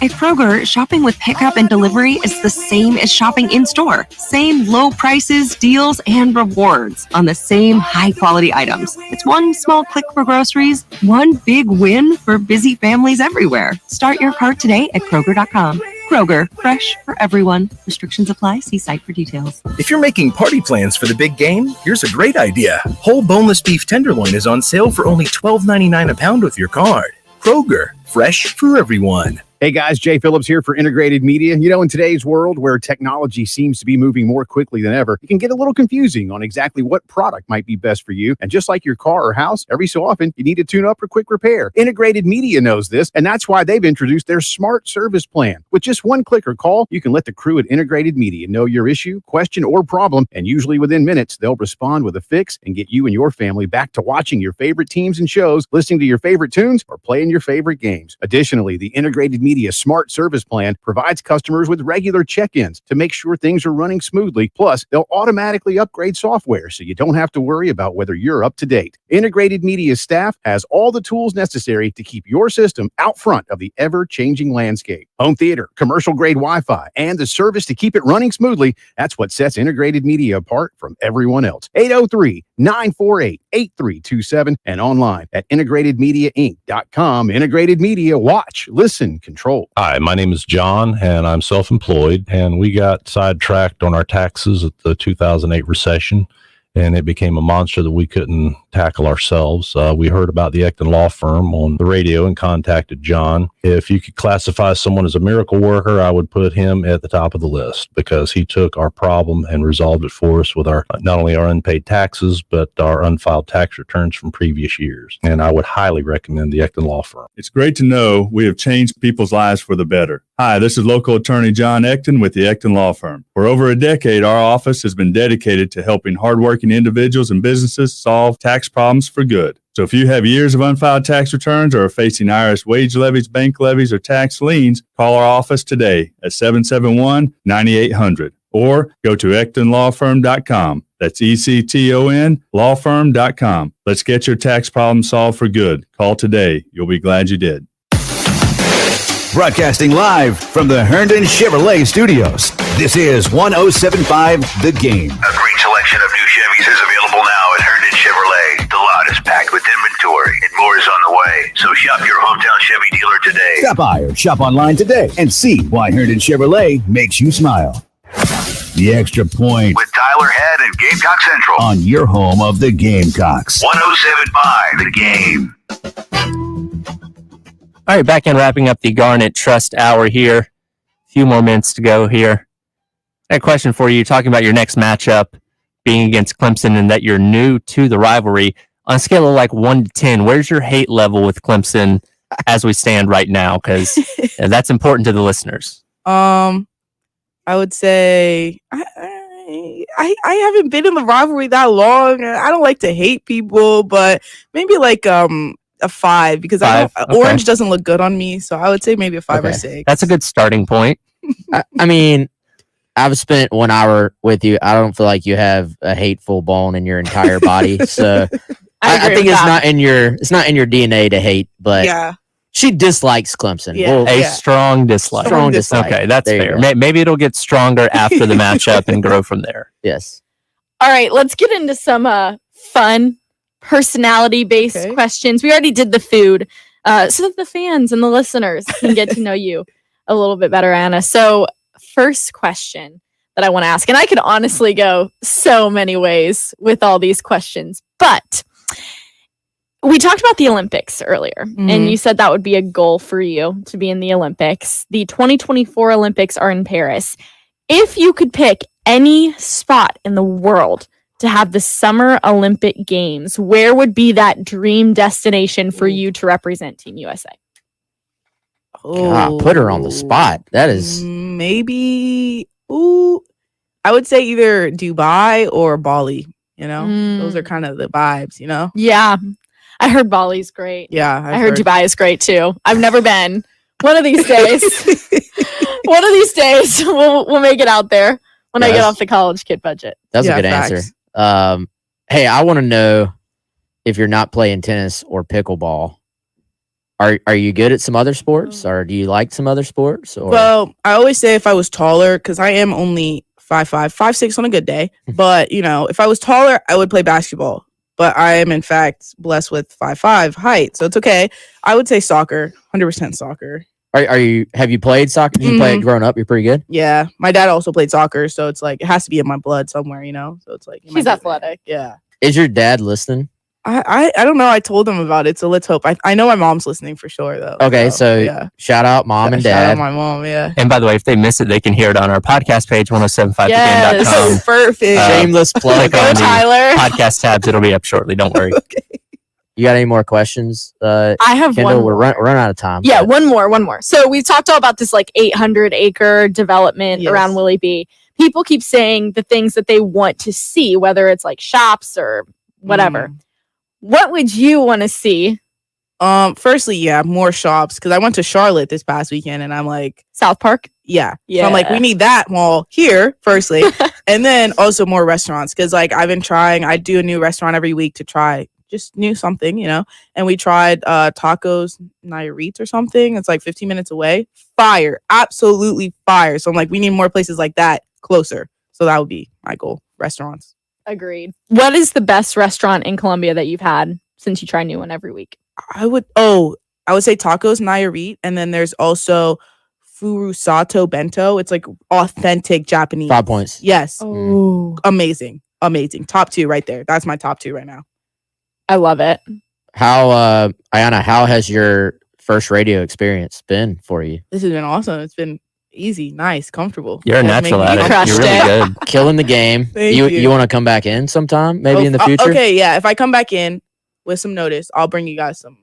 At Kroger, shopping with pickup and delivery is the same as shopping in-store. Same low prices, deals, and rewards on the same high-quality items. It's one small click for groceries, one big win for busy families everywhere. Start your cart today at Kroger.com. Kroger, fresh for everyone. Restrictions apply. See site for details. If you're making party plans for the big game, here's a great idea. Whole boneless beef tenderloin is on sale for only $12.99 a pound with your card. Kroger, fresh for everyone. Hey guys, Jay Phillips here for Integrated Media. You know, in today's world where technology seems to be moving more quickly than ever, it can get a little confusing on exactly what product might be best for you. And just like your car or house, every so often you need to tune up or quick repair. Integrated Media knows this, and that's why they've introduced their Smart Service Plan. With just one click or call, you can let the crew at Integrated Media know your issue, question, or problem, and usually within minutes, they'll respond with a fix and get you and your family back to watching your favorite teams and shows, listening to your favorite tunes, or playing your favorite games. Additionally, the Integrated Media Smart Service Plan provides customers with regular check-ins to make sure things are running smoothly. Plus, they'll automatically upgrade software so you don't have to worry about whether you're up to date. Integrated Media staff has all the tools necessary to keep your system out front of the ever-changing landscape. Home theater, commercial-grade Wi-Fi, and the service to keep it running smoothly. That's what sets Integrated Media apart from everyone else. 803-948-8327 and online at integratedmediainc.com. Integrated Media, watch, listen, control. Hi, my name is John, and I'm self-employed, and we got sidetracked on our taxes at the 2008 recession, and it became a monster that we couldn't tackle ourselves. We heard about the Ecton Law Firm on the radio and contacted John. If you could classify someone as a miracle worker, I would put him at the top of the list because he took our problem and resolved it for us with our not only our unpaid taxes, but our unfiled tax returns from previous years. And I would highly recommend the Ecton Law Firm. It's great to know we have changed people's lives for the better. Hi, this is local attorney John Ecton with the Ecton Law Firm. For over a decade, our office has been dedicated to helping hardworking individuals and businesses solve tax problems for good. So if you have years of unfiled tax returns or are facing IRS wage levies, bank levies, or tax liens, call our office today at 771-9800 or go to EctonLawFirm.com. That's ECTON lawfirm.com. Let's get your tax problem solved for good. Call today. You'll be glad you did. Broadcasting live from the Herndon Chevrolet Studios. This is 107.5 The Game. A great selection of new Chevys is available now at Herndon Chevrolet. The lot is packed with inventory and more is on the way. So shop your hometown Chevy dealer today. Stop by or shop online today and see why Herndon Chevrolet makes you smile. The Extra Point with Tyler Head and Gamecock Central on your home of the Gamecocks. 107.5 The Game. All right, back in wrapping up the Garnet Trust Hour here. A few more minutes to go here. I have a question for you, talking about your next matchup being against Clemson and that you're new to the rivalry. On a scale of like 1 to 10, where's your hate level with Clemson as we stand right now? Because that's important to the listeners. I would say I haven't been in the rivalry that long. I don't like to hate people, but maybe like a 5 because orange doesn't look good on me. So I would say maybe a 5 or 6. That's a good starting point. I mean, I've spent 1 hour with you. I don't feel like you have a hateful bone in your entire body. So I think it's not in your DNA to hate, but yeah. She dislikes Clemson. Yeah. Strong dislike. Strong dislike. Okay, that's fair. Maybe it'll get stronger after the matchup and grow from there. Yes. All right, let's get into some fun personality-based questions. We already did the food, so that the fans and the listeners can get to know you a little bit better, Anna. So first question that I want to ask, and I could honestly go so many ways with all these questions, but we talked about the Olympics earlier, and you said that would be a goal for you to be in the Olympics. The 2024 Olympics are in Paris. If you could pick any spot in the world to have the Summer Olympic Games, where would be that dream destination for you to represent Team USA? God, put her on the spot. That is maybe. I would say either Dubai or Bali. You know, those are kind of the vibes. You know. Yeah, I heard Bali's great. Yeah, I heard Dubai is great too. I've never been. One of these days, we'll make it out there when I get off the college kid budget. That's a good answer. Hey, I want to know if you're not playing tennis or pickleball, Are you good at some other sports, or do you like some other sports? Or? Well, I always say if I was taller, because I am only 5'5", 5'6" on a good day. But if I was taller, I would play basketball. But I am in fact blessed with 5'5" height, so it's okay. I would say soccer, 100% soccer. Have you played soccer? Did you play it growing up? You're pretty good. Yeah, my dad also played soccer, so it's like it has to be in my blood somewhere, So it's like he's athletic. Yeah. Is your dad listening? I don't know. I told him about it, so let's hope. I know my mom's listening for sure, though. Okay, so shout out mom and dad. Shout out my mom, yeah. And by the way, if they miss it, they can hear it on our podcast page, 1075thegame.com. Yes, perfect. Shameless plug. Click on Tyler. podcast tabs. It'll be up shortly. Don't worry. Okay. You got any more questions? I have Kendall, one. We're running out of time. Yeah, one more. So we've talked all about this 800-acre development around Willie B. People keep saying the things that they want to see, whether it's shops or whatever. What would you want to see? Firstly, more shops, because I went to Charlotte this past weekend and I'm like, South Park? Yeah. So I'm like, we need that mall here, firstly. And then also more restaurants, because I've been trying, I do a new restaurant every week to try just new something, and we tried Tacos Nayarit or something. It's 15 minutes away. Fire. Absolutely fire. So I'm like, we need more places like that closer. So that would be my goal. Restaurants. Agreed. What is the best restaurant in Columbia that you've had since you try a new one every week? I would say Tacos Nayarit, and then there's also Furusato Bento. It's authentic Japanese. 5 points. Yes. Oh. Amazing. Top 2 right there. That's my top 2 right now. I love it. How Ayana, how has your first radio experience been for you? This has been awesome. It's been easy, nice, comfortable. You're a natural at it. You're really good. Killing the game. You want to come back in sometime, maybe in the future? Okay, yeah. If I come back in with some notice, I'll bring you guys some,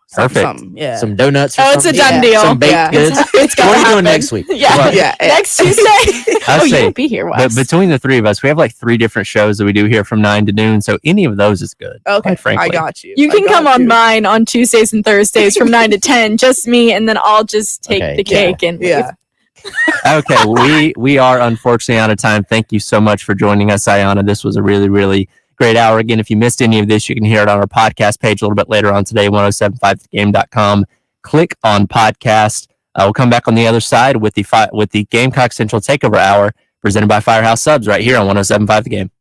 something. Yeah. Some donuts. It's a done deal. Some baked goods. What are you doing next week? Yeah. Next Tuesday. You won't be here, Wes. But between the three of us, we have 3 different shows that we do here from 9 to noon. So any of those is good. Okay, frankly. I got you. You can come on mine on Tuesdays and Thursdays from 9 to 10, just me, and then I'll just take the cake and leave. Okay, we are unfortunately out of time. Thank you so much for joining us, Ayana. This was a really, really great hour. Again, if you missed any of this, you can hear it on our podcast page a little bit later on today, 1075thegame.com. Click on podcast. We'll come back on the other side with the Gamecock Central Takeover Hour presented by Firehouse Subs right here on 1075 The Game.